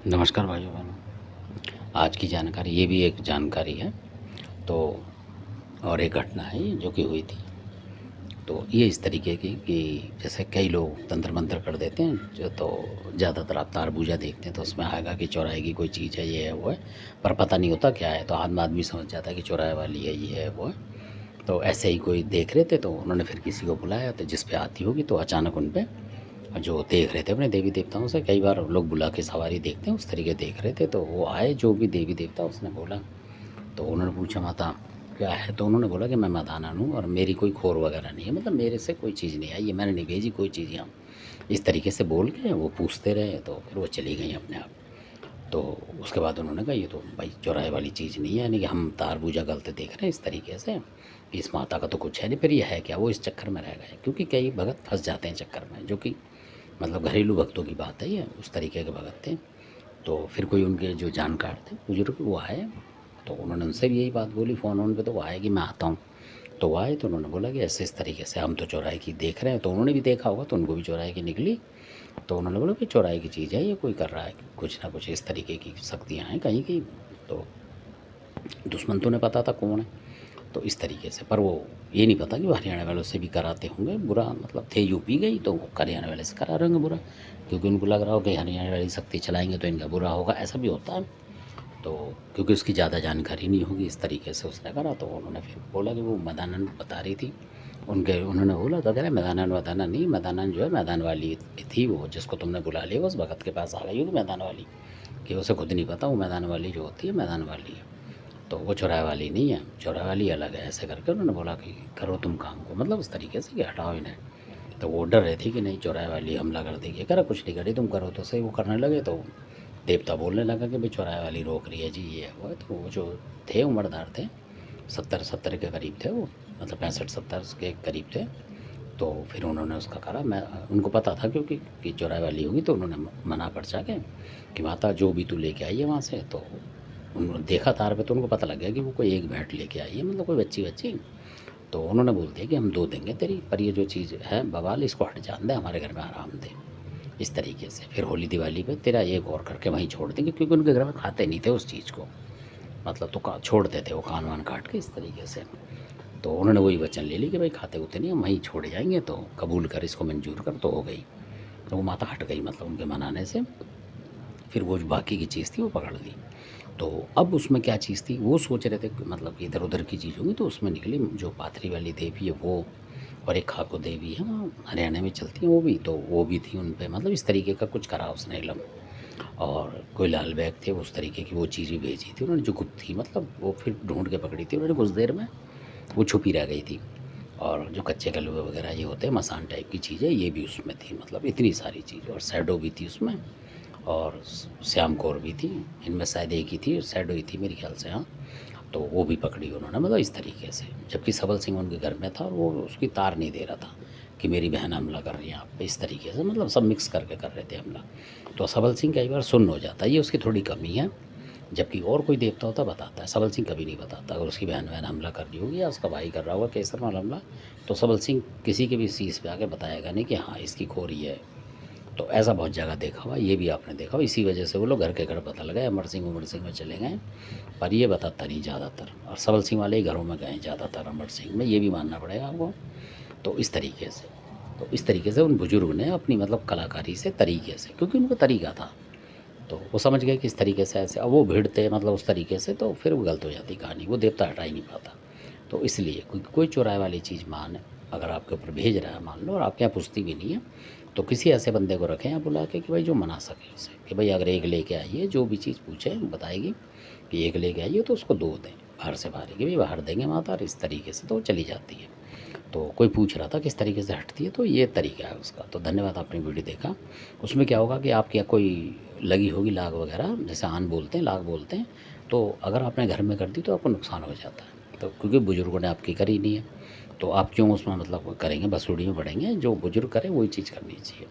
नमस्कार भाइयों बहनों। आज की जानकारी ये भी एक जानकारी है। तो और एक घटना है जो कि हुई थी। तो ये इस तरीके की कि जैसे कई लोग तंत्र मंत्र कर देते हैं जो, तो ज़्यादातर आप तारबूजा देखते हैं तो उसमें आएगा कि चौराहे की कोई चीज़ है, ये है वो है, पर पता नहीं होता क्या है। तो आदमी समझ जाता है कि चौराहे वाली है, ये है वो है। तो ऐसे ही कोई देख रहे थे तो उन्होंने फिर किसी को बुलाया, तो जिस पे आती होगी तो अचानक उन पे जो देख रहे थे अपने देवी देवताओं से, कई बार लोग बुला के सवारी देखते हैं, उस तरीके देख रहे थे। तो वो आए जो भी देवी देवता, उसने बोला, तो उन्होंने पूछा माता क्या है, तो उन्होंने बोला कि मैं मदानन हूँ और मेरी कोई खोर वगैरह नहीं है, मतलब मेरे से कोई चीज़ नहीं आई है, मैंने नहीं भेजी कोई चीज़ यहाँ। इस तरीके से बोल के वो पूछते रहे, तो फिर वो चली गई अपने आप। तो उसके बाद उन्होंने कहा ये तो भाई चौराहे वाली चीज़ नहीं है, यानी कि हम तारबूजा गलत देख रहे हैं इस तरीके से, इस माता का तो कुछ है नहीं। फिर ये है क्या, वो इस चक्कर में रह गए, क्योंकि कई भगत फंस जाते हैं चक्कर में, जो कि मतलब घरेलू भक्तों की बात है ये, उस तरीके के भगत थे। तो फिर कोई उनके जो जानकार थे बुजुर्ग, वो आए, तो उन्होंने उनसे भी यही बात बोली फ़ोन पे, तो वो आए कि मैं आता हूँ। तो वो आए तो उन्होंने बोला कि ऐसे इस तरीके से हम तो चौराहे की देख रहे हैं। तो उन्होंने भी देखा होगा, तो उनको भी चौराहे की निकली। तो उन्होंने बोला कि चौराहे की चीज़ है, ये कोई कर रहा है कुछ ना कुछ, इस तरीके की शक्तियाँ हैं कहीं की। तो दुश्मन तो उन्हें पता था कौन है, तो इस तरीके से। पर वो ये नहीं पता कि वो हरियाणा वालों से भी कराते होंगे बुरा, मतलब थे यूपी गई तो वो हरियाणा वाले से करा रहे होंगे बुरा, क्योंकि उनको लग रहा हो कि हरियाणा वाली शक्ति चलाएंगे तो इनका बुरा होगा, ऐसा भी होता है। तो क्योंकि उसकी ज़्यादा जानकारी नहीं होगी, इस तरीके से उसने करा। तो उन्होंने फिर बोला कि वो मदानन बता रही थी उनके, उन्होंने बोला तो कह रहे मैदानन वदानन नहीं, मैदानन जो है मैदान वाली थी, वो जिसको तुमने बुला लिया उस भगत के पास आ गई होगी मैदान वाली, कि उसे खुद नहीं पता वो मैदान वाली जो होती है मैदान वाली है, तो वो चौराहे वाली नहीं है, चौराहे वाली अलग है। ऐसे करके उन्होंने बोला कि करो तुम काम को, मतलब उस तरीके से कि हटाओ इन्हें। तो वो डर रहे थे कि नहीं चौराहे वाली हमला कर देगी, कह रहा कुछ नहीं करी, तुम करो तो सही। वो करने लगे तो देवता बोलने लगा कि भाई चौराहे वाली रोक रही है जी, ये है वो है। तो वो जो थे उम्रदार थे, 70 के करीब थे वो, मतलब 65-70 के करीब थे। तो फिर उन्होंने उसका करा, मैं उनको पता था क्योंकि कि चौराहे वाली होगी, तो उन्होंने मना परचा के कि माता जो भी तू लेके आई है वहाँ से। तो उन्होंने देखा तार पे, तो उनको पता लग गया कि वो कोई एक भेंट लेके आई है, मतलब कोई बच्ची बच्ची। तो उन्होंने बोल दिया कि हम 2 देंगे तेरी, पर ये जो चीज़ है बवाल, इसको हट जान दे, हमारे घर में आराम दे, इस तरीके से। फिर होली दिवाली पे तेरा एक और करके वहीं छोड़ देंगे, क्योंकि उनके घर में खाते नहीं थे उस चीज़ को, मतलब तो छोड़ते थे वो कान वान काट के, इस तरीके से। तो उन्होंने वही वचन ले ली कि भाई खाते होते नहीं, हम वहीं छोड़ जाएंगे, तो कबूल कर, इसको मंजूर कर। तो हो गई। तो वो माता हट गई, मतलब उनके मनाने से। फिर वो जो बाकी की चीज़ थी वो पकड़ ली। तो अब उसमें क्या चीज़ थी, वो सोच रहे थे कि मतलब कि इधर उधर की चीज़ होंगी, तो उसमें निकली जो पाथरी वाली देवी है वो, और एक खाको देवी है वहाँ हरियाणा में चलती है वो भी, तो वो भी थी उन पे, मतलब इस तरीके का कुछ करा उसने इलम। और कोई लाल बैग थे, उस तरीके की वो चीज़ भी भेजी थी उन्होंने जो गुप्त थी, मतलब वो फिर ढूंढ के पकड़ी थी उन्होंने कुछ देर में, वो छुपी रह गई थी। और जो कच्चे कलवे वगैरह ये होते हैं, मसान टाइप की चीज़ें, ये भी उसमें थी, मतलब इतनी सारी चीज़। और शैडो भी थी उसमें, और श्याम कौर भी थी, इनमें शायद एक ही थी, शैडो ही थी मेरे ख्याल से, हाँ। तो वो भी पकड़ी उन्होंने, मतलब इस तरीके से। जबकि सबल सिंह उनके घर में था और वो उसकी तार नहीं दे रहा था कि मेरी बहन हमला कर रही है आप पे, इस तरीके से, मतलब सब मिक्स करके कर रहे थे हमला। तो सबल सिंह कई बार सुन्न हो जाता है, ये उसकी थोड़ी कमी है। जबकि और कोई देवता होता बताता है, सबल सिंह कभी नहीं बताता। अगर उसकी बहन बहन हमला कर रही होगी या उसका भाई कर रहा होगा केसरवाल हमला, तो सबल सिंह किसी के भी शीश पे आके बताएगा नहीं कि हाँ इसकी खोरी है। तो ऐसा बहुत जगह देखा हुआ, ये भी आपने देखा हुआ। इसी वजह से वो लोग घर के घर पता लगाए, अमर सिंह उमर सिंह में चले गए, पर ये बताता नहीं ज़्यादातर। और सबल सिंह वाले ही घरों में गए ज़्यादातर अमर सिंह में, ये भी मानना पड़ेगा आपको। तो इस तरीके से, तो इस तरीके से उन बुजुर्ग ने अपनी मतलब कलाकारी से, तरीके से, क्योंकि उनका तरीका था, तो वो समझ गए कि इस तरीके से ऐसे। अब वो भिड़ते मतलब उस तरीके से, तो फिर वो गलत हो जाती कहानी, वो देवता हटा ही नहीं पाता। तो इसलिए कोई चौराहे वाली चीज़ मान अगर आपके ऊपर भेज रहा है, मान लो, और आपके यहाँ पुछती भी नहीं है, तो किसी ऐसे बंदे को रखें यहाँ बुला के कि भाई जो मना सके उसे, कि भाई अगर एक लेके आइए, जो भी चीज़ पूछे बताएगी कि एक लेके आइए, तो उसको 2 दें बाहर से बाहर, कि भाई बाहर देंगे माता, और इस तरीके से तो वो चली जाती है। तो कोई पूछ रहा था किस तरीके से हटती है, तो ये तरीका है उसका। तो धन्यवाद, आपने वीडियो देखा। उसमें क्या होगा कि आपके यहाँ कोई लगी होगी लाग वगैरह, जैसे आन बोलते हैं, लाग बोलते हैं, तो अगर आपने घर में कर दी तो आपको नुकसान हो जाता है। तो क्योंकि बुजुर्गों ने आपकी करी नहीं है, तो आप क्यों उसमें मतलब करेंगे, बसूड़ी में पड़ेंगे। जो बुजुर्ग करे वही चीज़ करनी चाहिए।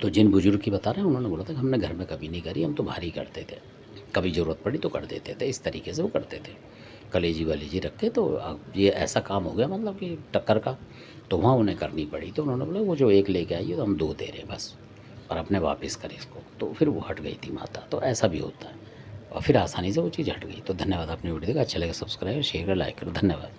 तो जिन बुजुर्ग की बता रहे हैं, उन्होंने बोला था कि हमने घर में कभी नहीं करी, हम तो भारी करते थे, कभी ज़रूरत पड़ी तो कर देते थे, इस तरीके से वो करते थे। कलेजी वलेजी रख के, तो अब ये ऐसा काम हो गया मतलब कि टक्कर का, तो वहाँ उन्हें करनी पड़ी। तो उन्होंने बोला वो जो एक लेके आई है तो हम 2 दे रहे हैं बस, और आपने वापस करे इसको, तो फिर वो हट गई थी माता। तो ऐसा भी होता है और फिर आसानी से वो चीज़ हट गई। तो धन्यवाद, आपने वीडियो देखा, अच्छा लगा सब्सक्राइब शेयर करो लाइक करो, धन्यवाद।